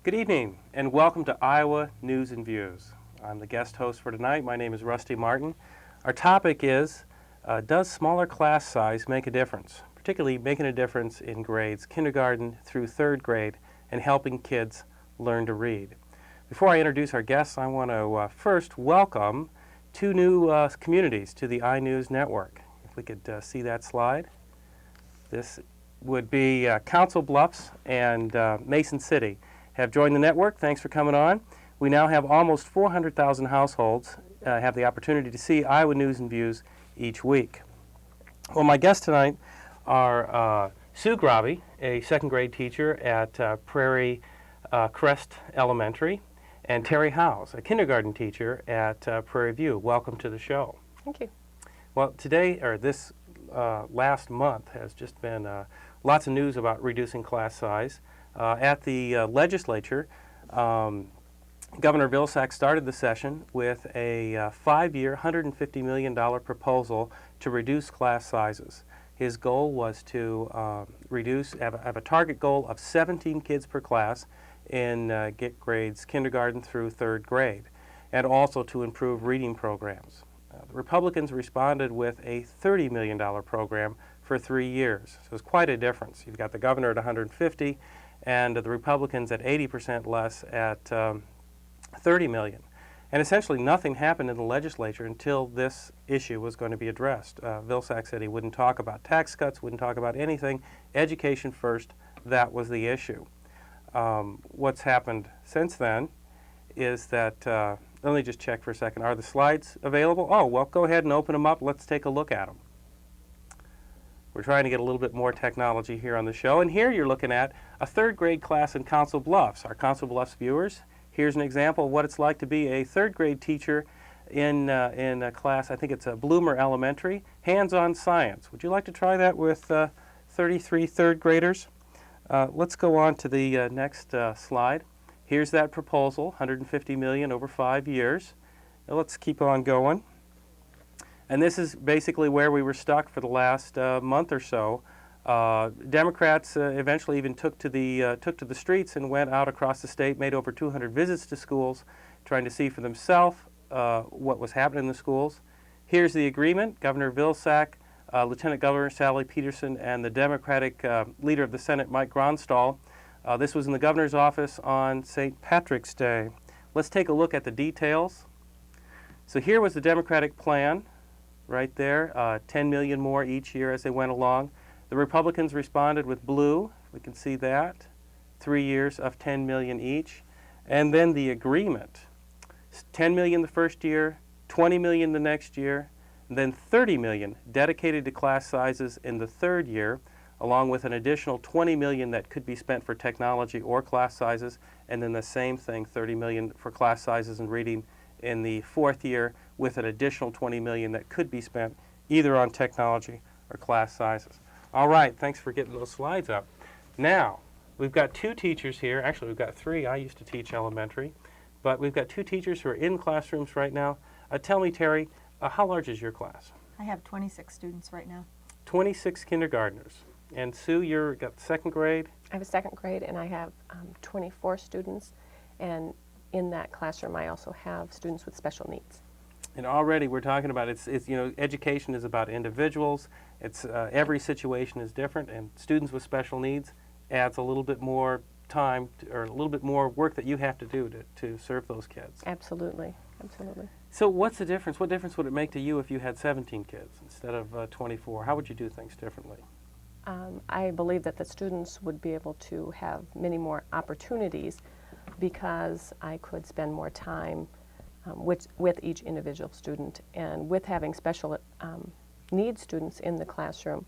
Good evening and welcome to Iowa News and Views. I'm the guest host for tonight. My name is Rusty Martin. Our topic is, does smaller class size make a difference? Particularly making a difference in grades kindergarten through third grade and helping kids learn to read. Before I introduce our guests, I want to first welcome two new communities to the iNews network. If we could see that slide. This would be Council Bluffs and Mason City have joined the network. Thanks for coming on. We now have almost 400,000 households have the opportunity to see Iowa News and Views each week. Well, my guests tonight are Sue Grabe, a second grade teacher at Prairie Crest Elementary, and Terri Howes, a kindergarten teacher at Prairie View. Welcome to the show. Thank you. Well, today, or this last month, has just been lots of news about reducing class size. At the legislature, Governor Vilsack started the session with a 5-year, $150 million proposal to reduce class sizes. His goal was to have a target goal of 17 kids per class in grades kindergarten through third grade, and also to improve reading programs. The Republicans responded with a $30 million program for 3 years. So it's quite a difference. You've got the governor at 150 and the Republicans at 80% less at 30 million. And essentially nothing happened in the legislature until this issue was going to be addressed. Vilsack said he wouldn't talk about tax cuts, wouldn't talk about anything. Education first, that was the issue. What's happened since then is that, let me just check for a second. Are the slides available? Oh, well, go ahead and open them up. Let's take a look at them. We're trying to get a little bit more technology here on the show. And here you're looking at a third grade class in Council Bluffs. Our Council Bluffs viewers, here's an example of what it's like to be a third grade teacher in a class, I think it's a Bloomer Elementary, hands-on science. Would you like to try that with 33 third graders? Let's go on to the next slide. Here's that proposal, $150 million over 5 years. Now let's keep on going. And this is basically where we were stuck for the last month or so. Democrats eventually even took to the streets and went out across the state, made over 200 visits to schools, trying to see for themselves what was happening in the schools. Here's the agreement. Governor Vilsack, Lieutenant Governor Sally Peterson, and the Democratic leader of the Senate, Mike Gronstal. This was in the governor's office on St. Patrick's Day. Let's take a look at the details. So here was the Democratic plan. Right there, 10 million more each year as they went along. The Republicans responded with blue. We can see that. 3 years of 10 million each. And then the agreement. 10 million the first year, 20 million the next year, and then 30 million dedicated to class sizes in the third year, along with an additional 20 million that could be spent for technology or class sizes, and then the same thing, 30 million for class sizes and reading in the fourth year, with an additional 20 million that could be spent either on technology or class sizes. All right, thanks for getting those slides up. Now, we've got two teachers here. Actually, we've got three. I used to teach elementary. But we've got two teachers who are in classrooms right now. Tell me, Terri, how large is your class? I have 26 students right now. 26 kindergartners. And Sue, you've got second grade? I have a second grade and I have 24 students, and in that classroom I also have students with special needs. And already we're talking about education is about individuals. It's every situation is different, and students with special needs adds a little bit more time or a little bit more work that you have to do to serve those kids. Absolutely, absolutely. So what's the difference? What difference would it make to you if you had 17 kids instead of 24? How would you do things differently? I believe that the students would be able to have many more opportunities because I could spend more time with each individual student, and with having special needs students in the classroom,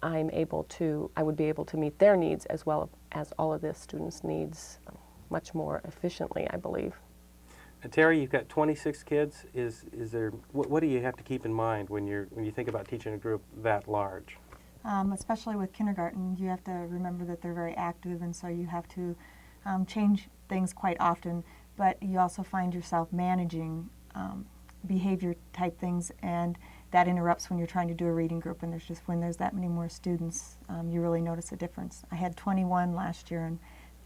I would be able to meet their needs as well as all of the students' needs much more efficiently, I believe. And Terri, you've got 26 kids. Is there what do you have to keep in mind when you think about teaching a group that large? Especially with kindergarten, you have to remember that they're very active, and so you have to change things quite often. But you also find yourself managing behavior type things, and that interrupts when you're trying to do a reading group. And when there's that many more students, you really notice a difference. I had 21 last year, and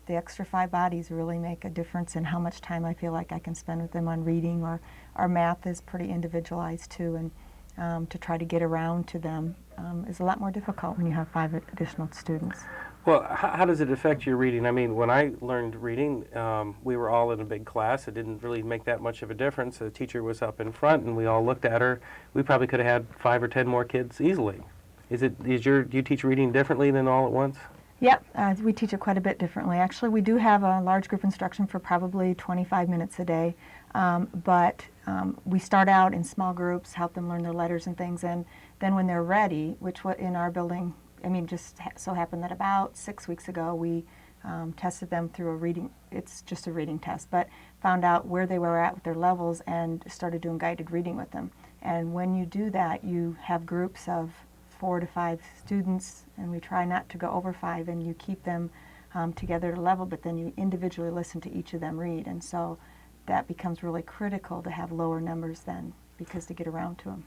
the extra 5 bodies really make a difference in how much time I feel like I can spend with them on reading, or our math is pretty individualized too, and to try to get around to them is a lot more difficult when you have 5 additional students. Well, how does it affect your reading? I mean, when I learned reading, we were all in a big class. It didn't really make that much of a difference. The teacher was up in front, and we all looked at her. We probably could have had 5 or 10 more kids easily. Do you teach reading differently than all at once? Yep, we teach it quite a bit differently. Actually, we do have a large group instruction for probably 25 minutes a day, but we start out in small groups, help them learn their letters and things, and then when they're ready, which in our building, I mean, just so happened that about 6 weeks ago we tested them through a reading, it's just a reading test, but found out where they were at with their levels and started doing guided reading with them. And when you do that, you have groups of 4 to 5 students, and we try not to go over 5, and you keep them together at a level, but then you individually listen to each of them read, and so that becomes really critical to have lower numbers then, because to get around to them,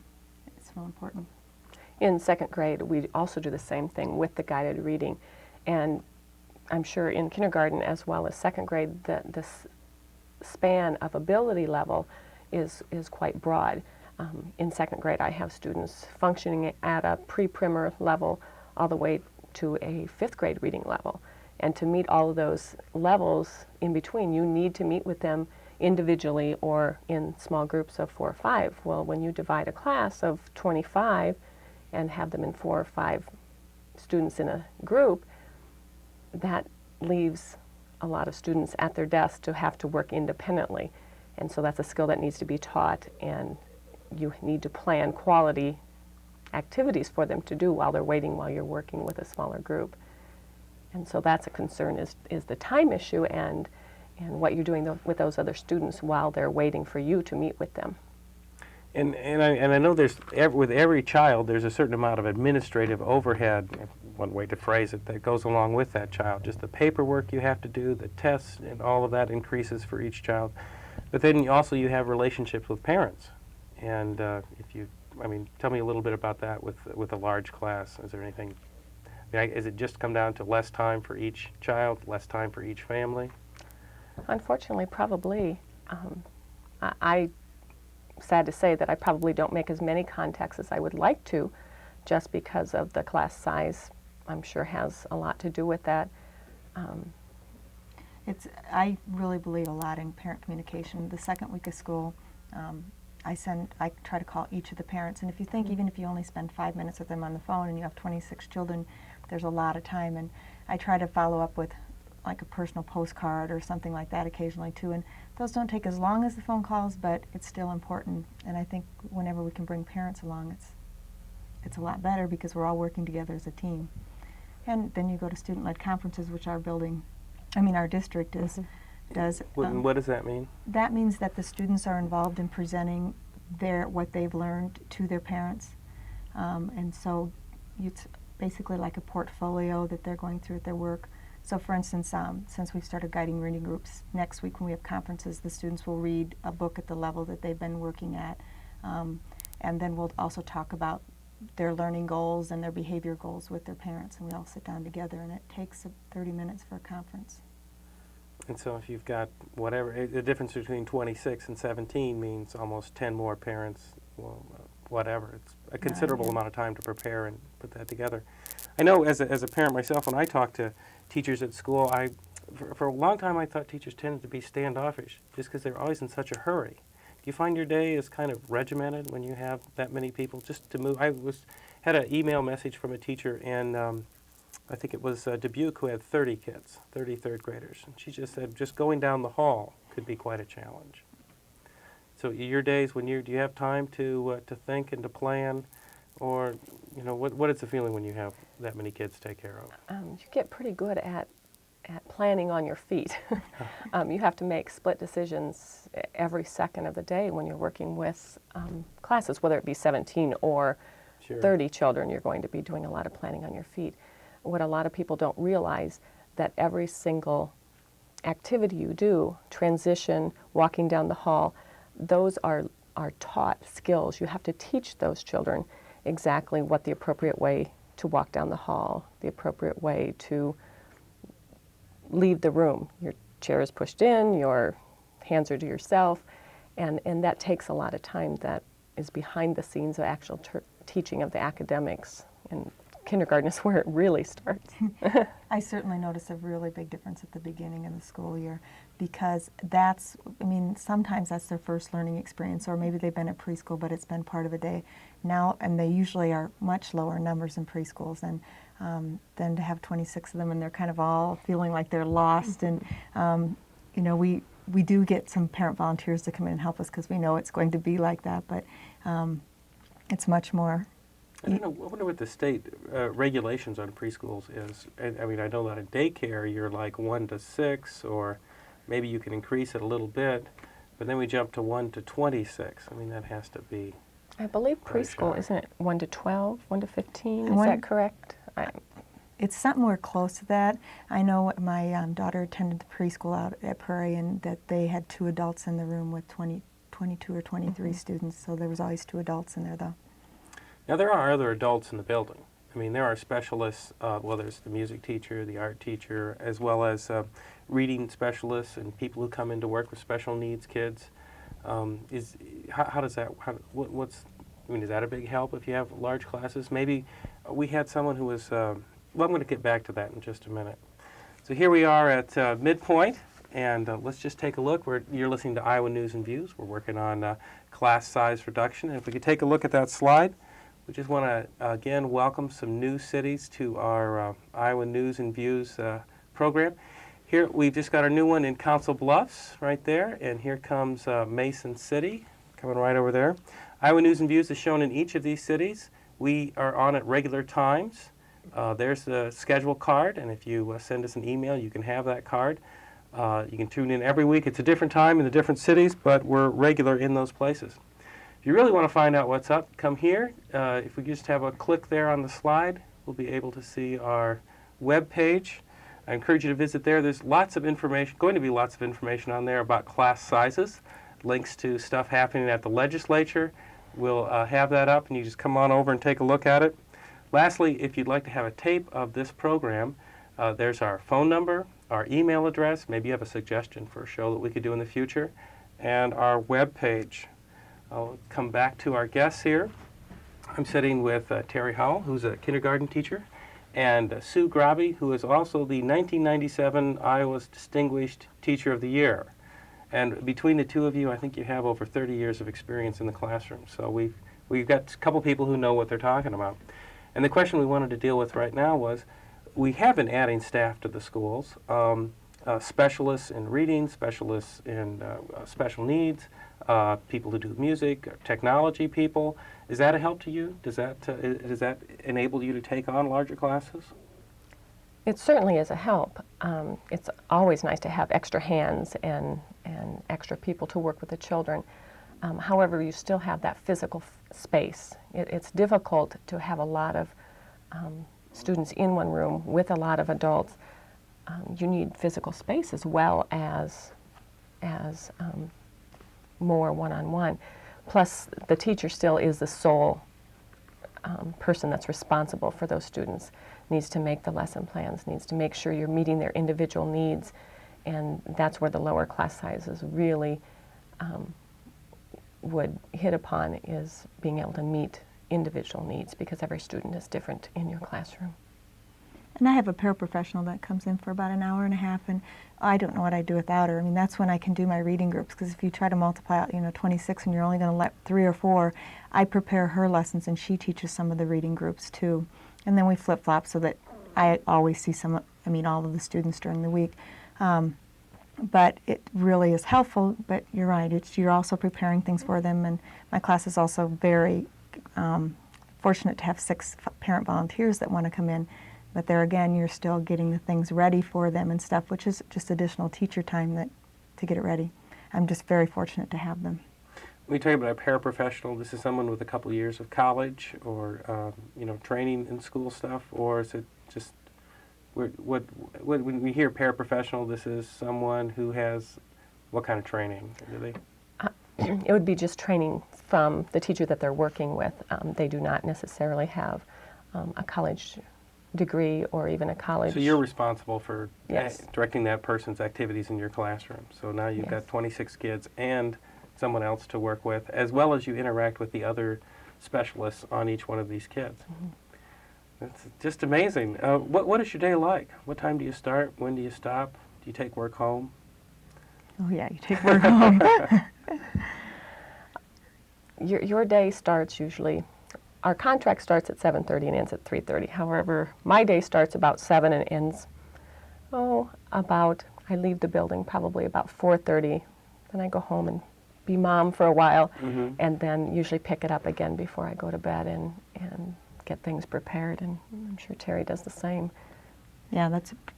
it's so important. In 2nd grade, we also do the same thing with the guided reading, and I'm sure in kindergarten as well as 2nd grade, the span of ability level is quite broad. In 2nd grade, I have students functioning at a pre-primer level all the way to a 5th grade reading level. And to meet all of those levels in between, you need to meet with them individually or in small groups of 4 or 5. Well, when you divide a class of 25 and have them in 4 or 5 students in a group, that leaves a lot of students at their desk to have to work independently. And so that's a skill that needs to be taught, and you need to plan quality activities for them to do while they're waiting, while you're working with a smaller group. And so that's a concern, is the time issue and what you're doing with those other students while they're waiting for you to meet with them. And I know with every child there's a certain amount of administrative overhead, one way to phrase it, that goes along with that child. Just the paperwork you have to do, the tests, and all of that increases for each child. But then you have relationships with parents. And tell me a little bit about that with a large class. Is there anything? Is it just come down to less time for each child, less time for each family? Unfortunately, probably. I sad to say that I probably don't make as many contacts as I would like to, just because of the class size. I'm sure has a lot to do with that. I really believe a lot in parent communication. The 2nd week of school, I try to call each of the parents, and if you think even if you only spend 5 minutes with them on the phone and you have 26 children, there's a lot of time, and I try to follow up with like a personal postcard or something like that occasionally too, and those don't take as long as the phone calls, but it's still important, and I think whenever we can bring parents along, it's a lot better because we're all working together as a team. And then you go to student-led conferences, which our district does. What does that mean? That means that the students are involved in presenting what they've learned to their parents, and so it's basically like a portfolio that they're going through at their work. So for instance, since we've started guiding reading groups, next week when we have conferences, the students will read a book at the level that they've been working at, and then we'll also talk about their learning goals and their behavior goals with their parents, and we all sit down together, and it takes 30 minutes for a conference. And so if you've got the difference between 26 and 17 means almost 10 more parents, whatever. It's a considerable amount of time to prepare and put that together. I know as a parent myself, when I talk to teachers at school, for a long time I thought teachers tended to be standoffish just because they're always in such a hurry. Do you find your day is kind of regimented when you have that many people just to move? I had an email message from a teacher in, I think it was Dubuque, who had 30 kids, 30 third graders. And she just said just going down the hall could be quite a challenge. So your days, do you have time to think and to plan? Or, what is the feeling when you have that many kids to take care of? You get pretty good at planning on your feet. You have to make split decisions every second of the day when you're working with classes, whether it be 17 or Sure. 30 children. You're going to be doing a lot of planning on your feet. What a lot of people don't realize, that every single activity you do, transition, walking down the hall, those are taught skills. You have to teach those children exactly what the appropriate way to walk down the hall, the appropriate way to leave the room. Your chair is pushed in, your hands are to yourself, and that takes a lot of time that is behind the scenes of actual teaching of the academics. And kindergarten is where it really starts. I certainly notice a really big difference at the beginning of the school year, because that's, I mean, sometimes that's their first learning experience, or maybe they've been at preschool but it's been part of a day now, and they usually are much lower numbers in preschools, and then to have 26 of them and they're kind of all feeling like they're lost. And you know, we do get some parent volunteers to come in and help us because we know it's going to be like that, but it's much more. I don't know, I wonder what the state regulations on preschools is. I mean, I know that in daycare you're like 1 to 6, or maybe you can increase it a little bit, but then we jump to 1 to 26. I mean, that has to be. I believe Quite preschool, shy. isn't it 1 to 12, 1 to 15? Is One- that correct? It's somewhere close to that. I know my daughter attended the preschool out at Prairie, and that they had 2 adults in the room with 22 or 23 students, so there was always 2 adults in there though. Now, there are other adults in the building. I mean, there are specialists, whether it's the music teacher, the art teacher, as well as reading specialists and people who come in to work with special needs kids. How does that, what's, I mean, is that a big help if you have large classes? Maybe we had someone who was, well, I'm going to get back to that in just a minute. So here we are at midpoint, and let's just take a look. You're listening to Iowa News and Views. We're working on class size reduction. And if we could take a look at that slide, we just want to, again, welcome some new cities to our Iowa News and Views program. Here, we've just got our new one in Council Bluffs right there, and here comes Mason City, coming right over there. Iowa News and Views is shown in each of these cities. We are on at regular times. There's the schedule card, and if you send us an email, you can have that card. You can tune in every week. It's a different time in the different cities, but we're regular in those places. If you really want to find out what's up, come here. If we just have a click there on the slide, we'll be able to see our web page. I encourage you to visit there. There's lots of information, going to be lots of information on there about class sizes, links to stuff happening at the legislature. We'll have that up, and you just come on over and take a look at it. Lastly, if you'd like to have a tape of this program, there's our phone number, our email address, maybe you have a suggestion for a show that we could do in the future, and our web page. I'll come back to our guests here. I'm sitting with Terri Howes, who's a kindergarten teacher, and Sue Grabe, who is also the 1997 Iowa's Distinguished Teacher of the Year. And between the two of you, I think you have over 30 years of experience in the classroom. So we've got a couple people who know what they're talking about. And the question we wanted to deal with right now was, we have been adding staff to the schools, specialists in reading, specialists in special needs, people who do music, technology people. Is that a help to you? Does that enable you to take on larger classes? It certainly is a help. It's always nice to have extra hands and extra people to work with the children. However, you still have that physical space. It's difficult to have a lot of students in one room with a lot of adults. You need physical space as well as more one-on-one. Plus, the teacher still is the sole person that's responsible for those students. Needs to make the lesson plans, needs to make sure you're meeting their individual needs, and that's where the lower class sizes really would hit upon, is being able to meet individual needs, because every student is different in your classroom. And I have a paraprofessional that comes in for about an hour and a half, and I don't know what I'd do without her. I mean, that's when I can do my reading groups, because if you try to multiply out, 26 and you're only going to let 3 or 4, I prepare her lessons and she teaches some of the reading groups too. And then we flip-flop so that I always see all of the students during the week. But it really is helpful, but you're right, you're also preparing things for them, and my class is also very fortunate to have 6 parent volunteers that want to come in. But there again, you're still getting the things ready for them and stuff, which is just additional teacher time to get it ready. I'm just very fortunate to have them. When we talk about a paraprofessional, this is someone with a couple of years of college or training in school stuff, or is it just when we hear paraprofessional, this is someone who has what kind of training? Do they? It would be just training from the teacher that they're working with. They do not necessarily have a college degree or even a college. So you're responsible for Yes. directing that person's activities in your classroom. So now you've Yes. got 26 kids and someone else to work with, as well as you interact with the other specialists on each one of these kids. That's just amazing. What is your day like? What time do you start? When do you stop? Do you take work home? Oh yeah, you take work home. Your day starts usually, our contract starts at 7:30 and ends at 3:30. However, my day starts about 7 and ends, I leave the building probably about 4:30. Then I go home and be mom for a while, and then usually pick it up again before I go to bed and get things prepared. And I'm sure Terry does the same. Yeah,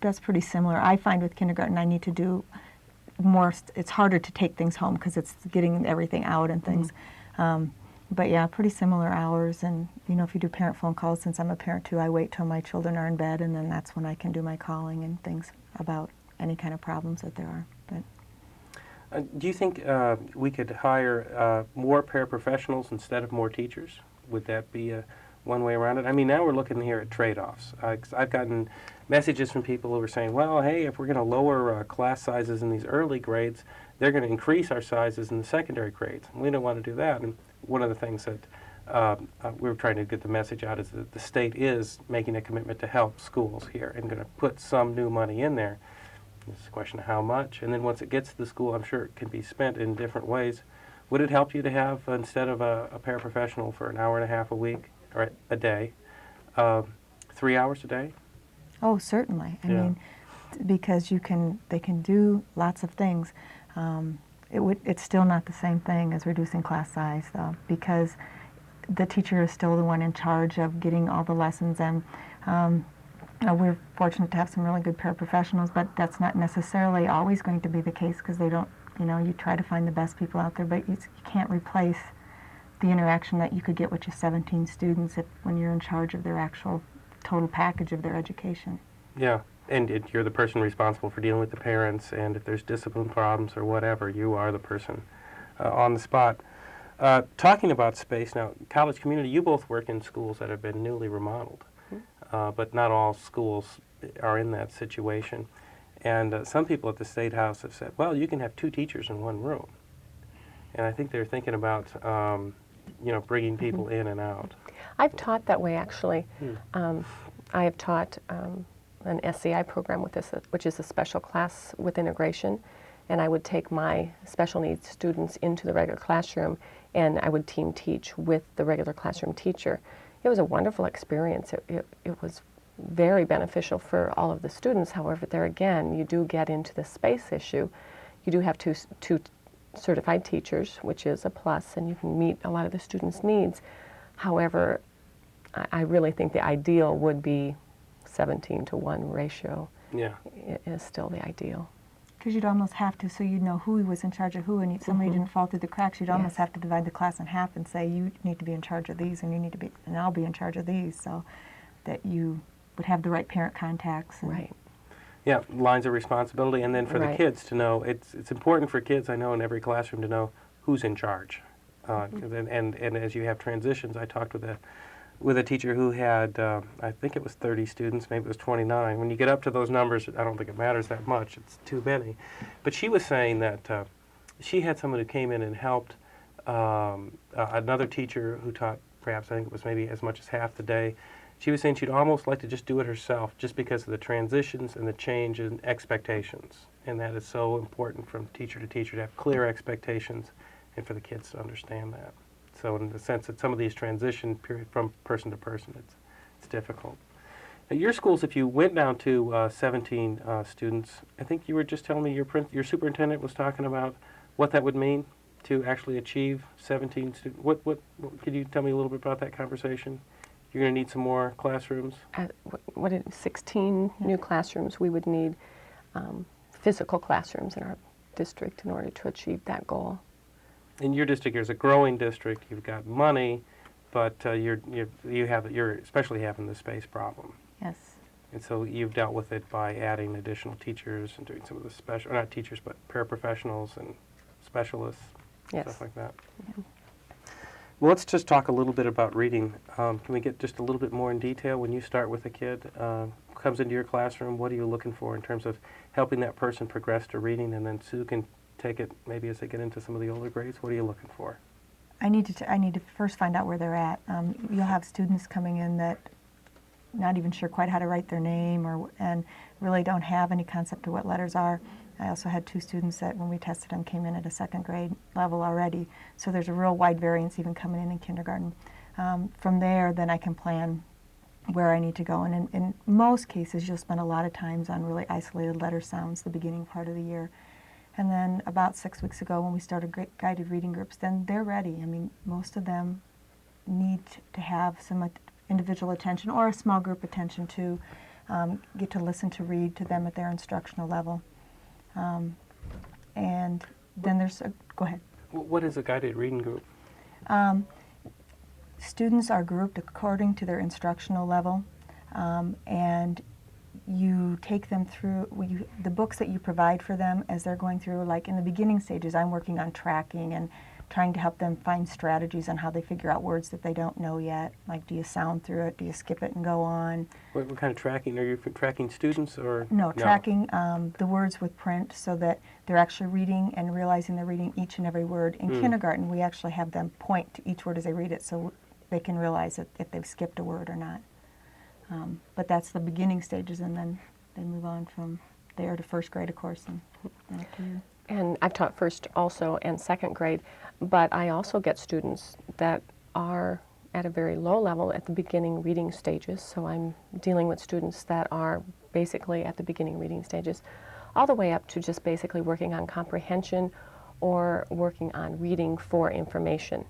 that's pretty similar. I find with kindergarten I need to do more. It's harder to take things home because it's getting everything out and things. But yeah, pretty similar hours. And you know, if you do parent phone calls, since I'm a parent too, I wait till my children are in bed, and then that's when I can do my calling and things about any kind of problems that there are. But Do you think we could hire more paraprofessionals instead of more teachers? Would that be one way around it? I mean, now we're looking here at trade-offs. 'Cause I've gotten messages from people who are saying, well, hey, if we're going to lower class sizes in these early grades, they're going to increase our sizes in the secondary grades. We don't want to do that. And one of the things that we were trying to get the message out is that the state is making a commitment to help schools here and going to put some new money in there. It's a question of how much. And then once it gets to the school, I'm sure it can be spent in different ways. Would it help you to have, instead of a paraprofessional for an hour and a half a week or a day, 3 hours a day? oh, certainly. I Yeah. mean, because they can do lots of things. It's still not the same thing as reducing class size, though, because the teacher is still the one in charge of getting all the lessons. And we're fortunate to have some really good paraprofessionals, but that's not necessarily always going to be the case because they don't. You know, you try to find the best people out there, but you can't replace the interaction that you could get with your 17 students when you're in charge of their actual total package of their education. Yeah, and you're the person responsible for dealing with the parents, and if there's discipline problems or whatever, you are the person on the spot. Talking about space now, college community, you both work in schools that have been newly remodeled, but not all schools are in that situation. And some people at the State House have said, well, you can have 2 teachers in one room. And I think they're thinking about, bringing people in and out. I've taught that way, actually. I have taught an SCI program with this, which is a special class with integration, and I would take my special needs students into the regular classroom, and I would team teach with the regular classroom teacher. It was a wonderful experience. It was very beneficial for all of the students. However, there again, you do get into the space issue. You do have two certified teachers, which is a plus, and you can meet a lot of the students' needs. However, I really think the ideal would be 17-to-1 ratio. Yeah. It is still the ideal. Because you'd almost have to, so you'd know who was in charge of who, and if somebody didn't fall through the cracks, you'd almost Yes. have to divide the class in half and say, you need to be in charge of these, and and I'll be in charge of these, so that you would have the right parent contacts. And Right. Yeah, lines of responsibility, and then for the Right. kids to know, it's important for kids, I know, in every classroom to know who's in charge. And as you have transitions, I talked with a teacher who had, I think it was 30 students, maybe it was 29. When you get up to those numbers, I don't think it matters that much. It's too many. But she was saying that she had someone who came in and helped another teacher who taught perhaps, I think it was maybe as much as half the day. She was saying she'd almost like to just do it herself just because of the transitions and the change in expectations. And that is so important from teacher to teacher to have clear expectations and for the kids to understand that. So in the sense that some of these transition period from person to person, it's difficult. At your schools, if you went down to 17 students, I think you were just telling me your superintendent was talking about what that would mean to actually achieve 17 students. What could you tell me a little bit about that conversation? You're going to need some more classrooms? 16 new classrooms. We would need physical classrooms in our district in order to achieve that goal. In your district, there's a growing district. You've got money, but you're especially having the space problem. yes. And so you've dealt with it by adding additional teachers and doing some of the special, or not teachers, but paraprofessionals and specialists, Yes. stuff like that. Well, let's just talk a little bit about reading. Can we get just a little bit more in detail when you start with a kid comes into your classroom? What are you looking for in terms of helping that person progress to reading? And then Sue can take it maybe as they get into some of the older grades. What are you looking for? I need to first find out where they're at. You'll have students coming in that not even sure quite how to write their name and really don't have any concept of what letters are. I also had 2 students that when we tested them came in at a 2nd grade level already. So there's a real wide variance even coming in kindergarten. From there, then I can plan where I need to go. And in most cases, you'll spend a lot of times on really isolated letter sounds the beginning part of the year. And then about 6 weeks ago when we started guided reading groups, then they're ready. I mean, most of them need to have some individual attention or a small group attention to get to listen to read to them at their instructional level. And then go ahead. What is a guided reading group? Students are grouped according to their instructional level, and you take them through the books that you provide for them as they're going through. Like in the beginning stages, I'm working on tracking and trying to help them find strategies on how they figure out words that they don't know yet. Like, do you sound through it? Do you skip it and go on? What kind of tracking? Are you tracking students or? No, tracking the words with print so that they're actually reading and realizing they're reading each and every word. In kindergarten, we actually have them point to each word as they read it so they can realize if they've skipped a word or not. But that's the beginning stages, and then they move on from there to 1st grade, of course, and then up to you. And I've taught 1st also and 2nd grade, but I also get students that are at a very low level at the beginning reading stages. So I'm dealing with students that are basically at the beginning reading stages, all the way up to just basically working on comprehension or working on reading for information.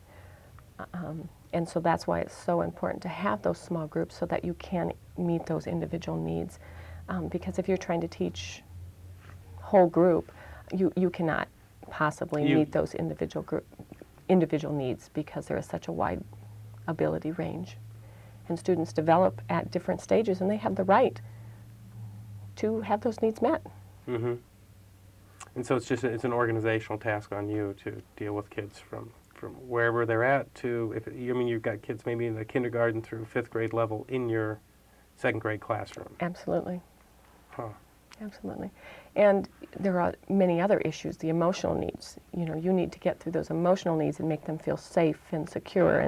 And so that's why it's so important to have those small groups so that you can meet those individual needs. Because if you're trying to teach whole group, you cannot possibly meet those individual needs because there is such a wide ability range. And students develop at different stages, and they have the right to have those needs met. Mm-hmm. And so it's an organizational task on you to deal with kids from wherever they're at to, you've got kids maybe in the kindergarten through 5th grade level in your 2nd grade classroom. Absolutely. Huh. Absolutely. And there are many other issues, the emotional needs. You need to get through those emotional needs and make them feel safe and secure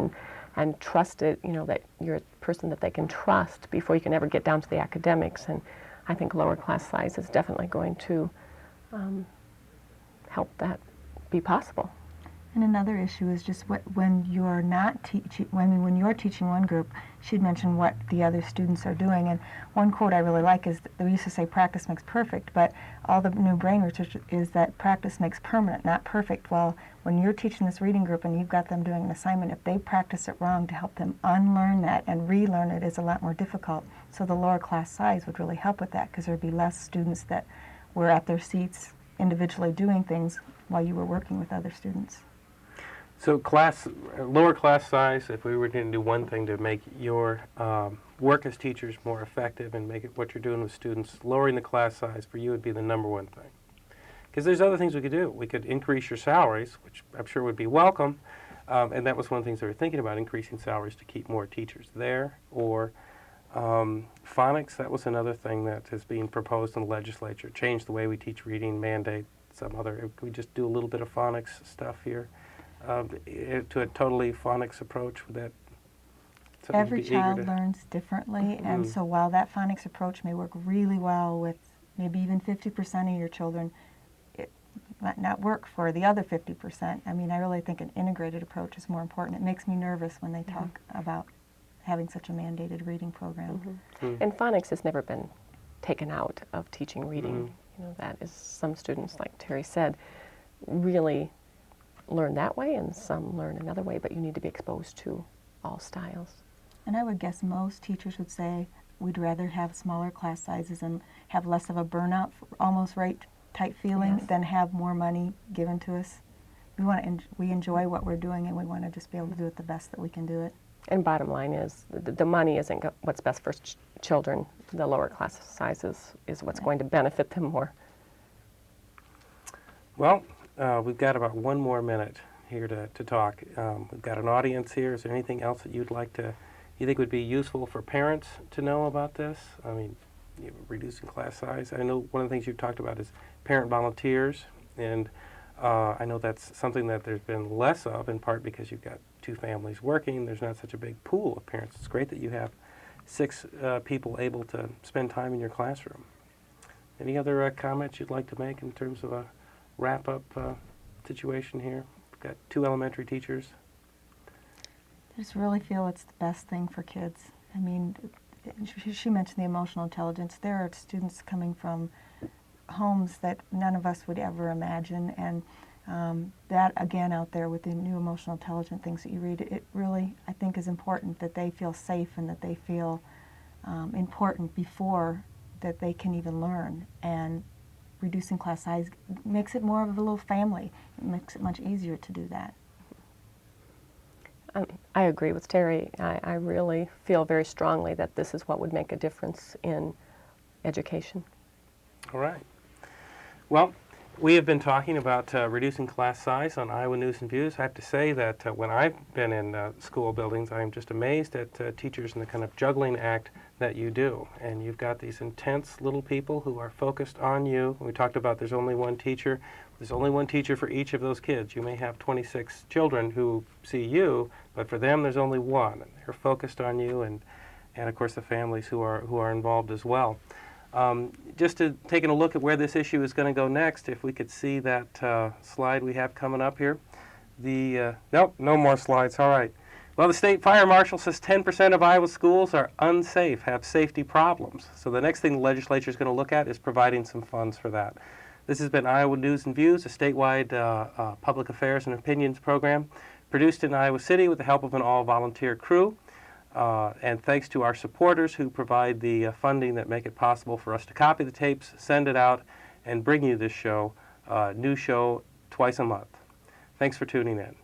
and trusted, that you're a person that they can trust before you can ever get down to the academics. And I think lower class size is definitely going to help that be possible. And another issue is just when you're not teaching, when you're teaching one group, she'd mention what the other students are doing. And one quote I really like is, that we used to say practice makes perfect, but all the new brain research is that practice makes permanent, not perfect. Well, when you're teaching this reading group and you've got them doing an assignment, if they practice it wrong, to help them unlearn that and relearn it is a lot more difficult. So the lower class size would really help with that, because there'd be less students that were at their seats individually doing things while you were working with other students. So lower class size, if we were going to do one thing to make your work as teachers more effective and make it what you're doing with students, lowering the class size for you would be the #1 thing. Because there's other things we could do. We could increase your salaries, which I'm sure would be welcome, and that was one of the things they were thinking about, increasing salaries to keep more teachers there. Or phonics, that was another thing that is being proposed in the legislature. Change the way we teach reading, mandate some other, could we just do a little bit of phonics stuff here? To a totally phonics approach, would that something Every you'd be eager child to? learns differently, and so while that phonics approach may work really well with maybe even 50% of your children, it might not work for the other 50%. I mean, I really think an integrated approach is more important. It makes me nervous when they talk about having such a mandated reading program. And phonics has never been taken out of teaching reading. That is, some students, like Terri said, really learn that way, and some learn another way, but you need to be exposed to all styles. And I would guess most teachers would say we'd rather have smaller class sizes and have less of a burnout, almost right type feeling, than have more money given to us. We enjoy what we're doing, and we want to just be able to do it the best that we can do it. And bottom line is, the money isn't what's best for children. The lower class sizes is what's going to benefit them more. Well, we've got about 1 more minute here to talk. We've got an audience here. Is there anything else that you think would be useful for parents to know about this? I mean, reducing class size. I know one of the things you've talked about is parent volunteers, and I know that's something that there's been less of, in part because you've got two families working. There's not such a big pool of parents. It's great that you have 6 people able to spend time in your classroom. Any other comments you'd like to make in terms of a wrap-up situation here? We've got 2 elementary teachers. I just really feel it's the best thing for kids. I mean, she mentioned the emotional intelligence. There are students coming from homes that none of us would ever imagine, and that, again, out there with the new emotional intelligence things that you read, it really, I think, is important that they feel safe and that they feel important before that they can even learn. And reducing class size makes it more of a little family. It makes it much easier to do that. I agree with Terri. I really feel very strongly that this is what would make a difference in education. All right. Well, we have been talking about reducing class size on Iowa News and Views. I have to say that when I've been in school buildings, I'm just amazed at teachers and the kind of juggling act that you do. And you've got these intense little people who are focused on you. We talked about there's only one teacher. There's only one teacher for each of those kids. You may have 26 children who see you, but for them there's only one. And they're focused on you, and of course the families who are involved as well. Just to taking a look at where this issue is going to go next, if we could see that slide we have coming up here. Nope, no more slides. All right. Well, the state fire marshal says 10% of Iowa schools are unsafe, have safety problems. So the next thing the legislature is going to look at is providing some funds for that. This has been Iowa News and Views, a statewide public affairs and opinions program produced in Iowa City with the help of an all-volunteer crew. And thanks to our supporters who provide the funding that make it possible for us to copy the tapes, send it out, and bring you this show, new show twice a month. Thanks for tuning in.